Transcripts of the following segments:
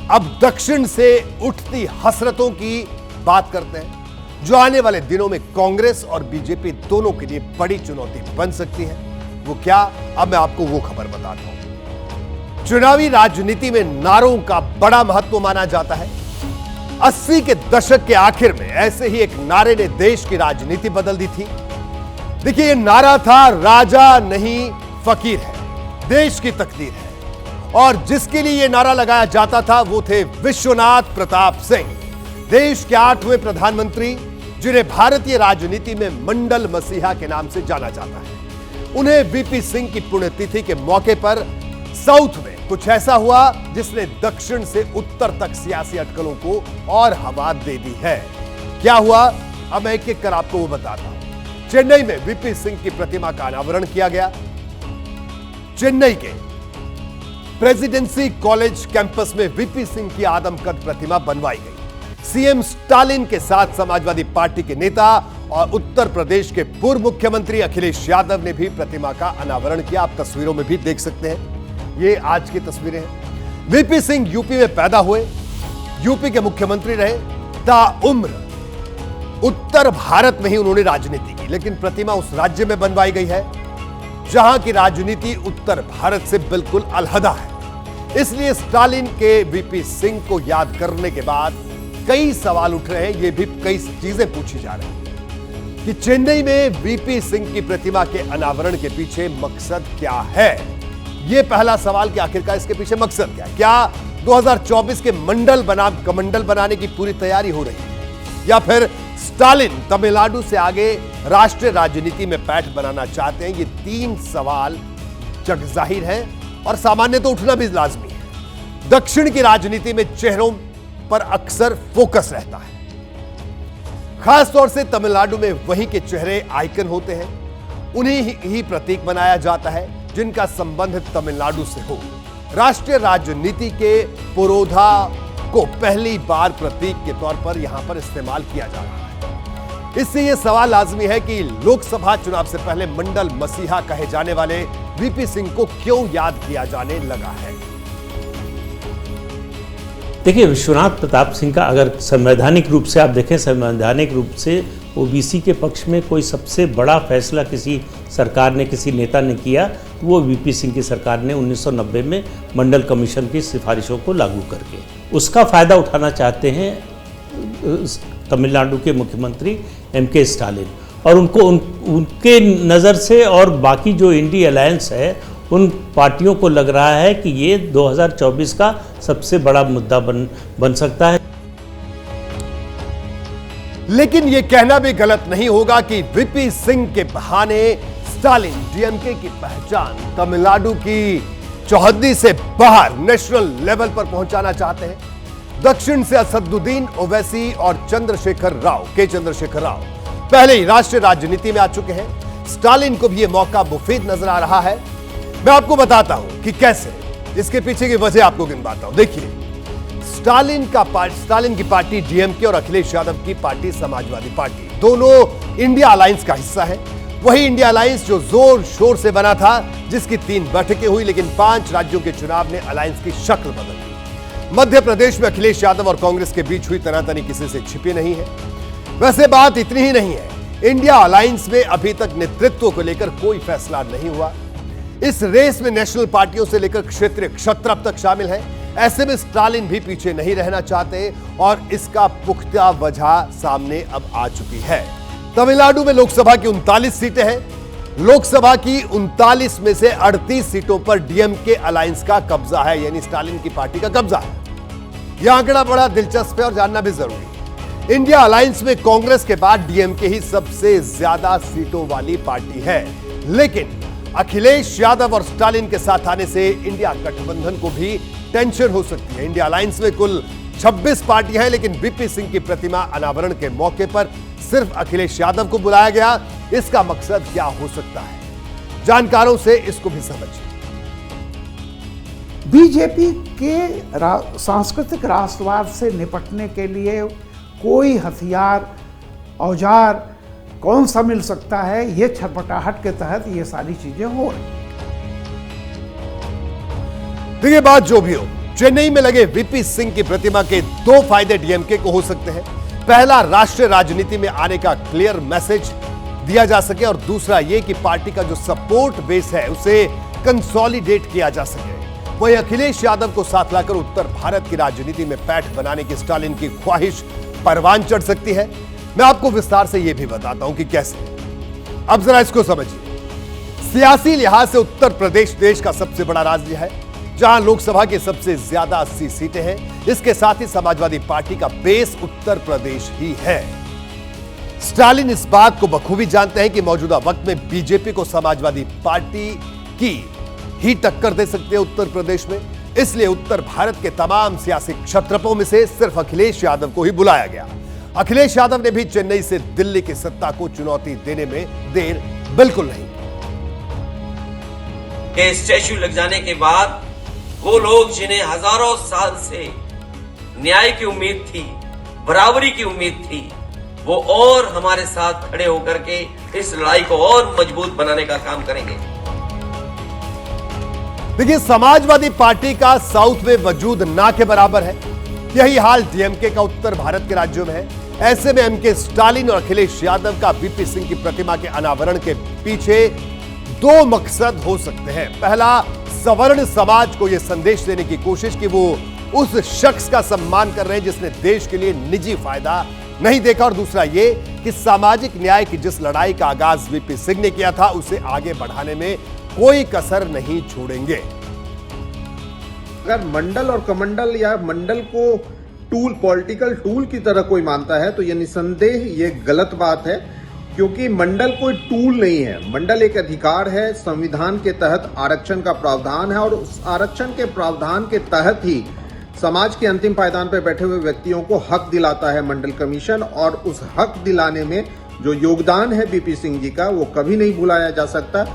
अब दक्षिण से उठती हसरतों की बात करते हैं, जो आने वाले दिनों में कांग्रेस और बीजेपी दोनों के लिए बड़ी चुनौती बन सकती है। वो क्या, अब मैं आपको वो खबर बताता हूं। चुनावी राजनीति में नारों का बड़ा महत्व माना जाता है। 80 के दशक के आखिर में ऐसे ही एक नारे ने देश की राजनीति बदल दी थी। देखिए, ये नारा था, राजा नहीं फकीर है, देश की तकदीर है। और जिसके लिए यह नारा लगाया जाता था वो थे विश्वनाथ प्रताप सिंह, देश के 8वें प्रधानमंत्री, जिन्हें भारतीय राजनीति में मंडल मसीहा के नाम से जाना जाता है। उन्हें वीपी सिंह की पुण्यतिथि के मौके पर साउथ में कुछ ऐसा हुआ जिसने दक्षिण से उत्तर तक सियासी अटकलों को और हवा दे दी है। क्या हुआ, अब मैं एक एक कर आपको वो बताता हूं। चेन्नई में वीपी सिंह की प्रतिमा का अनावरण किया गया। चेन्नई के प्रेसिडेंसी कॉलेज कैंपस में वीपी सिंह की आदमकद प्रतिमा बनवाई गई। सीएम स्टालिन के साथ समाजवादी पार्टी के नेता और उत्तर प्रदेश के पूर्व मुख्यमंत्री अखिलेश यादव ने भी प्रतिमा का अनावरण किया। आप तस्वीरों में भी देख सकते हैं, ये आज की तस्वीरें हैं। वीपी सिंह यूपी में पैदा हुए, यूपी के मुख्यमंत्री रहे, ताउम्र उत्तर भारत में ही उन्होंने राजनीति की, लेकिन प्रतिमा उस राज्य में बनवाई गई है जहां की राजनीति उत्तर भारत से बिल्कुल अलहदा है। इसलिए स्टालिन के वीपी सिंह को याद करने के बाद कई सवाल उठ रहे हैं, ये भी कई चीजें पूछी जा रही हैं कि चेन्नई में वीपी सिंह की प्रतिमा के अनावरण के पीछे मकसद क्या है। यह पहला सवाल कि आखिरकार इसके पीछे मकसद क्या है। क्या 2024 के कमंडल बनाने की पूरी तैयारी हो रही है, या फिर स्टालिन तमिलनाडु से आगे राष्ट्रीय राजनीति में पैठ बनाना चाहते हैं। ये तीन सवाल जगजाहिर हैं और सामान्य तो उठना भी लाजमी है। दक्षिण की राजनीति में चेहरों पर अक्सर फोकस रहता है, खासतौर से तमिलनाडु में वहीं के चेहरे आइकन होते हैं, उन्हीं ही प्रतीक बनाया जाता है जिनका संबंध तमिलनाडु से हो। राष्ट्रीय राजनीति के पुरोधा को पहली बार प्रतीक के तौर पर यहां पर इस्तेमाल किया जा रहा है। इससे यह सवाल लाजमी है कि लोकसभा चुनाव से पहले मंडल मसीहा कहे जाने वाले वीपी सिंह को क्यों याद किया जाने लगा है। देखिए, विश्वनाथ प्रताप सिंह का अगर संवैधानिक रूप से आप देखें, संवैधानिक रूप से ओबीसी के पक्ष में कोई सबसे बड़ा फैसला किसी सरकार ने, किसी नेता ने किया तो वो वीपी सिंह की सरकार ने 1990 में मंडल कमीशन की सिफारिशों को लागू करके उसका फायदा उठाना चाहते हैं तमिलनाडु के मुख्यमंत्री एमके स्टालिन। और उनके नज़र से और बाकी जो इंडी अलायंस है उन पार्टियों को लग रहा है कि ये 2024 का सबसे बड़ा मुद्दा बन सकता है। लेकिन यह कहना भी गलत नहीं होगा कि वीपी सिंह के बहाने स्टालिन डीएमके की पहचान तमिलनाडु की चौहद्दी से बाहर नेशनल लेवल पर पहुंचाना चाहते हैं। दक्षिण से असदुद्दीन ओवैसी और के चंद्रशेखर राव पहले ही राष्ट्रीय राजनीति में आ चुके हैं। स्टालिन को भी यह मौका मुफीद नजर आ रहा है। मैं आपको बताता हूं कि कैसे, इसके पीछे की वजह आपको गिनवाता हूं। देखिए, स्टालिन की पार्टी डीएमके और अखिलेश यादव की पार्टी समाजवादी पार्टी दोनों इंडिया अलायंस का हिस्सा है। वही इंडिया अलायंस जो जोर शोर से बना था, जिसकी 3 बैठकें हुई, लेकिन 5 राज्यों के चुनाव ने अलायंस की शक्ल बदल दी। मध्य प्रदेश में अखिलेश यादव और कांग्रेस के बीच हुई तनातनी किसी से छिपी नहीं है। वैसे बात इतनी ही नहीं है, इंडिया अलायंस में अभी तक नेतृत्व को लेकर कोई फैसला नहीं हुआ। इस रेस में नेशनल पार्टियों से लेकर क्षेत्रीय क्षत्रप तक शामिल है। ऐसे में स्टालिन भी पीछे नहीं रहना चाहते और इसका पुख्ता वजह सामने अब आ चुकी है। तमिलनाडु में लोकसभा की 39 सीटें हैं। लोकसभा की 39 में से 38 सीटों पर डीएमके अलायंस का कब्जा है, यानी स्टालिन की पार्टी का कब्जा है। यह आंकड़ा बड़ा दिलचस्प है और जानना भी जरूरी है। इंडिया अलायंस में कांग्रेस के बाद डीएमके ही सबसे ज्यादा सीटों वाली पार्टी है, लेकिन अखिलेश यादव और स्टालिन के साथ आने से इंडिया गठबंधन को भी टेंशन हो सकती है। इंडिया अलायंस में कुल 26 पार्टियां हैं, लेकिन वीपी सिंह की प्रतिमा अनावरण के मौके पर सिर्फ अखिलेश यादव को बुलाया गया। इसका मकसद क्या हो सकता है, जानकारों से इसको भी समझिए। बीजेपी के सांस्कृतिक राष्ट्रवाद से निपटने के लिए कोई हथियार, औजार कौन सा मिल सकता है, ये छटपटाहट के तहत ये सारी चीजें हो रही। देखिए, बात जो भी हो, चेन्नई में लगे वीपी सिंह की प्रतिमा के दो फायदे डीएमके को हो सकते हैं। पहला, राष्ट्रीय राजनीति में आने का क्लियर मैसेज दिया जा सके, और दूसरा यह कि पार्टी का जो सपोर्ट बेस है उसे कंसोलिडेट किया जा सके। वहीं अखिलेश यादव को साथ लाकर उत्तर भारत की राजनीति में पैठ बनाने की स्टालिन की ख्वाहिश परवान चढ़ सकती है। मैं आपको विस्तार से यह भी बताता हूं कि कैसे। अब जरा इसको समझिए। सियासी लिहाज से उत्तर प्रदेश देश का सबसे बड़ा राज्य है, जहां लोकसभा की सबसे ज्यादा 80 सीटें हैं। इसके साथ ही समाजवादी पार्टी का बेस उत्तर प्रदेश ही है। स्टालिन इस बात को बखूबी जानते हैं कि मौजूदा वक्त में बीजेपी को समाजवादी पार्टी की ही टक्कर दे सकते हैं उत्तर प्रदेश में। इसलिए उत्तर भारत के तमाम सियासी क्षत्रपों में से सिर्फ अखिलेश यादव को ही बुलाया गया। अखिलेश यादव ने भी चेन्नई से दिल्ली की सत्ता को चुनौती देने में देर बिल्कुल नहीं। के स्टैच्यू लग जाने के बाद वो लोग जिन्हें हजारों साल से न्याय की उम्मीद थी, बराबरी की उम्मीद थी, वो और हमारे साथ खड़े होकर के इस लड़ाई को और मजबूत बनाने का काम करेंगे। देखिए, समाजवादी पार्टी का साउथ में वजूद ना के बराबर है। यही हाल डीएमके का उत्तर भारत के राज्यों में है। ऐसे में एमके स्टालिन और अखिलेश यादव का वीपी सिंह की प्रतिमा के अनावरण के पीछे दो मकसद हो सकते हैं। पहला, सवर्ण समाज को यह संदेश देने की कोशिश कि वो उस शख्स का सम्मान कर रहे हैं जिसने देश के लिए निजी फायदा नहीं देखा, और दूसरा ये कि सामाजिक न्याय की जिस लड़ाई का आगाज वीपी सिंह ने किया था उसे आगे बढ़ाने में कोई कसर नहीं छोड़ेंगे। अगर मंडल और कमंडल या मंडल को टूल, पॉलिटिकल टूल की तरह कोई मानता है तो यह निसंदेह ये गलत बात है, क्योंकि मंडल कोई टूल नहीं है। मंडल एक अधिकार है, संविधान के तहत आरक्षण का प्रावधान है, और उस आरक्षण के प्रावधान के तहत ही समाज के अंतिम पायदान पर बैठे हुए व्यक्तियों को हक दिलाता है मंडल कमीशन। और उस हक दिलाने में जो योगदान है वीपी सिंह जी का, वो कभी नहीं भुलाया जा सकता।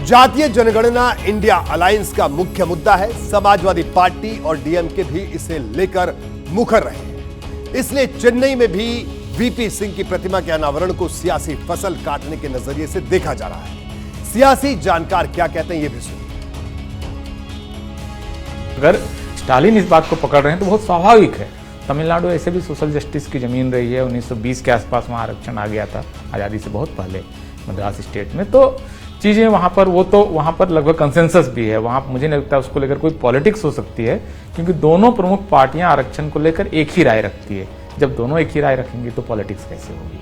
जातीय जनगणना इंडिया अलायंस का मुख्य मुद्दा है। समाजवादी पार्टी और डीएमके भी इसे लेकर मुखर रहे हैं। इसलिए चेन्नई में भी वीपी सिंह की प्रतिमा के अनावरण को सियासी फसल काटने के नजरिए से देखा जा रहा है। सियासी जानकार क्या कहते हैं, ये भी सुनिए। अगर स्टालिन इस बात को पकड़ रहे हैं तो बहुत स्वाभाविक है। तमिलनाडु ऐसे भी सोशल जस्टिस की जमीन रही है। 1920 के आसपास वहाँ आरक्षण आ गया था, आज़ादी से बहुत पहले मद्रास स्टेट में। तो चीज़ें वहाँ पर, वो तो वहाँ पर लगभग कंसेंसस भी है। वहाँ मुझे नहीं लगता उसको लेकर कोई पॉलिटिक्स हो सकती है, क्योंकि दोनों प्रमुख पार्टियां आरक्षण को लेकर एक ही राय रखती है। जब दोनों एक ही राय रखेंगी तो पॉलिटिक्स कैसे होगी?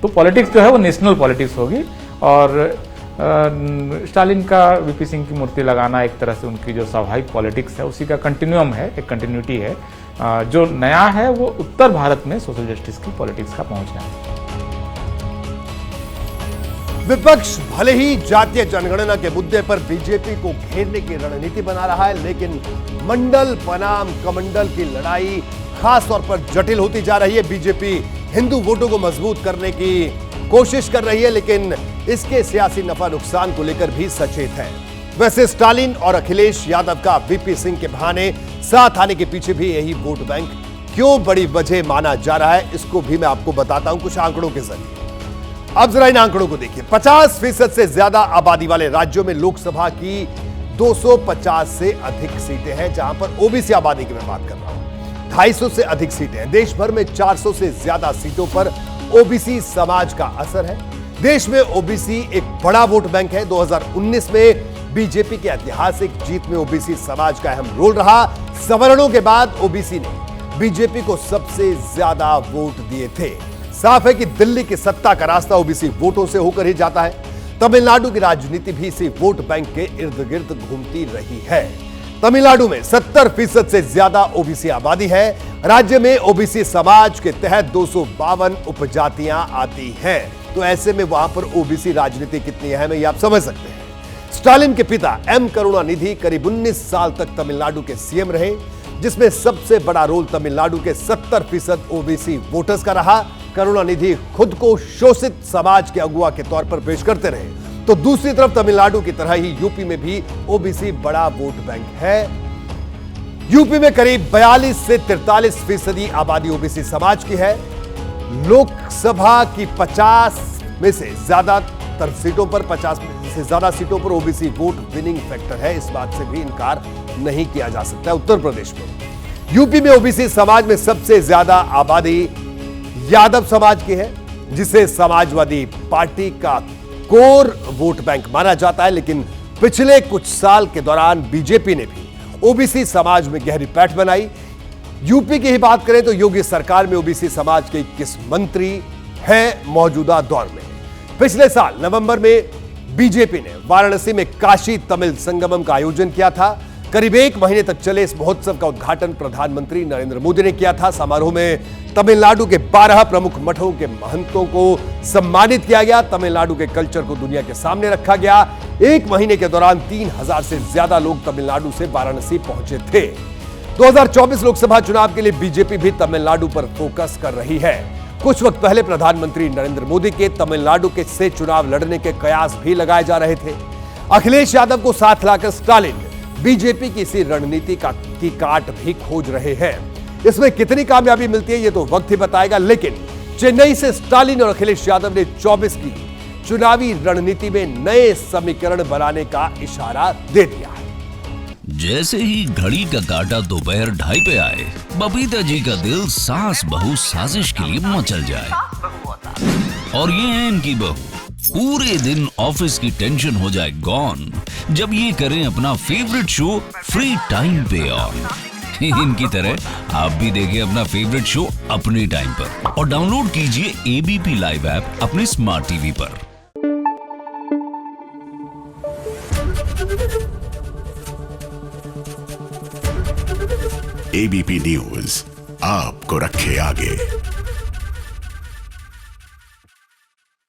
तो पॉलिटिक्स जो है वो नेशनल पॉलिटिक्स होगी। और स्टालिन का वीपी सिंह की मूर्ति लगाना एक तरह से उनकी जो स्वाभाविक पॉलिटिक्स है उसी का कंटिन्यूम है, एक कंटिन्यूटी है। जो नया है वो उत्तर भारत में सोशल जस्टिस की पॉलिटिक्स का पहुंचना है। विपक्ष भले ही जातीय जनगणना के मुद्दे पर बीजेपी को घेरने की रणनीति बना रहा है, लेकिन मंडल बनाम कमंडल की लड़ाई खास तौर पर जटिल होती जा रही है। बीजेपी हिंदू वोटों को मजबूत करने की कोशिश कर रही है, लेकिन इसके सियासी नफा नुकसान को लेकर भी सचेत है। वैसे स्टालिन और अखिलेश यादव का वीपी सिंह के बहाने साथ आने के पीछे भी यही वोट बैंक क्यों बड़ी वजह माना जा रहा है, इसको भी मैं आपको बताता हूं कुछ आंकड़ों के जरिए। अब जरा इन आंकड़ों को देखिए। 50% से ज्यादा आबादी वाले राज्यों में लोकसभा की 250 से अधिक सीटें हैं, जहां पर ओबीसी आबादी की मैं बात कर रहा हूं। 250 से अधिक सीटें हैं। देश भर में 400 से ज्यादा सीटों पर ओबीसी समाज का असर है। देश में ओबीसी एक बड़ा वोट बैंक है। 2019 में बीजेपी की ऐतिहासिक जीत में ओबीसी समाज का अहम रोल रहा। सवर्णों के बाद ओबीसी ने बीजेपी को सबसे ज्यादा वोट दिए थे। साफ है कि दिल्ली की सत्ता का रास्ता ओबीसी वोटों से होकर ही जाता है। तमिलनाडु की राजनीति भी इसी वोट बैंक के इर्द गिर्द घूमती रही है। तमिलनाडु में 70% से ज्यादा ओबीसी आबादी है। राज्य में ओबीसी समाज के तहत 252 उपजातियां आती हैं। तो ऐसे में वहां पर ओबीसी राजनीति कितनी अहम है, ये आप समझ सकते हैं। स्टालिन के पिता एम करुणानिधि करीब 19 साल तक तमिलनाडु के सीएम रहे, जिसमें सबसे बड़ा रोल तमिलनाडु के 70% ओबीसी वोटर्स का रहा। करुणानिधि खुद को शोषित समाज के अगुवा के तौर पर पेश करते रहे। तो दूसरी तरफ तमिलनाडु की तरह ही यूपी में भी ओबीसी बड़ा वोट बैंक है। यूपी में करीब 42 से 43% आबादी ओबीसी समाज की है। लोकसभा की 50 में से ज्यादातर सीटों पर 50 से ज्यादा सीटों पर ओबीसी वोट विनिंग फैक्टर है, इस बात से भी इनकार नहीं किया जा सकता है। उत्तर प्रदेश में, यूपी में ओबीसी समाज में सबसे ज्यादा आबादी यादव समाज की है, जिसे समाजवादी पार्टी का कोर वोट बैंक माना जाता है। लेकिन पिछले कुछ साल के दौरान बीजेपी ने भी ओबीसी समाज में गहरी पैठ बनाई। यूपी की ही बात करें तो योगी सरकार में ओबीसी समाज के 21 मंत्री हैं मौजूदा दौर में। पिछले साल नवंबर में बीजेपी ने वाराणसी में काशी तमिल संगमम का आयोजन किया था। करीब 1 महीने तक चले इस महोत्सव का उद्घाटन प्रधानमंत्री नरेंद्र मोदी ने किया था। समारोह में तमिलनाडु के 12 प्रमुख मठों के महंतों को सम्मानित किया गया। तमिलनाडु के कल्चर को दुनिया के सामने रखा गया। 1 महीने के दौरान 3000 से ज्यादा लोग तमिलनाडु से वाराणसी पहुंचे थे। 2024 लोकसभा चुनाव के लिए बीजेपी भी तमिलनाडु पर फोकस कर रही है। कुछ वक्त पहले प्रधानमंत्री नरेंद्र मोदी के तमिलनाडु के से चुनाव लड़ने के कयास भी लगाए जा रहे थे। अखिलेश यादव को साथ लाकर स्टालिन बीजेपी की इसी रणनीति की काट भी खोज रहे हैं। इसमें कितनी कामयाबी मिलती है ये तो वक्त ही बताएगा, लेकिन चेन्नई से स्टालिन और अखिलेश यादव ने 24 की चुनावी रणनीति में नए समीकरण बनाने का इशारा दे दिया है। जैसे ही घड़ी का काटा दोपहर 2:30 पे आए, बबीता जी का दिल सास बहू साजिश के लिए मचल जाए। और ये है इनकी बहू, पूरे दिन ऑफिस की टेंशन हो जाए गॉन जब ये करें अपना फेवरेट शो फ्री टाइम पे ऑन। इनकी तरह आप भी देखें अपना फेवरेट शो अपने टाइम पर और डाउनलोड कीजिए एबीपी लाइव ऐप अपने स्मार्ट टीवी पर। एबीपी न्यूज आपको रखे आगे।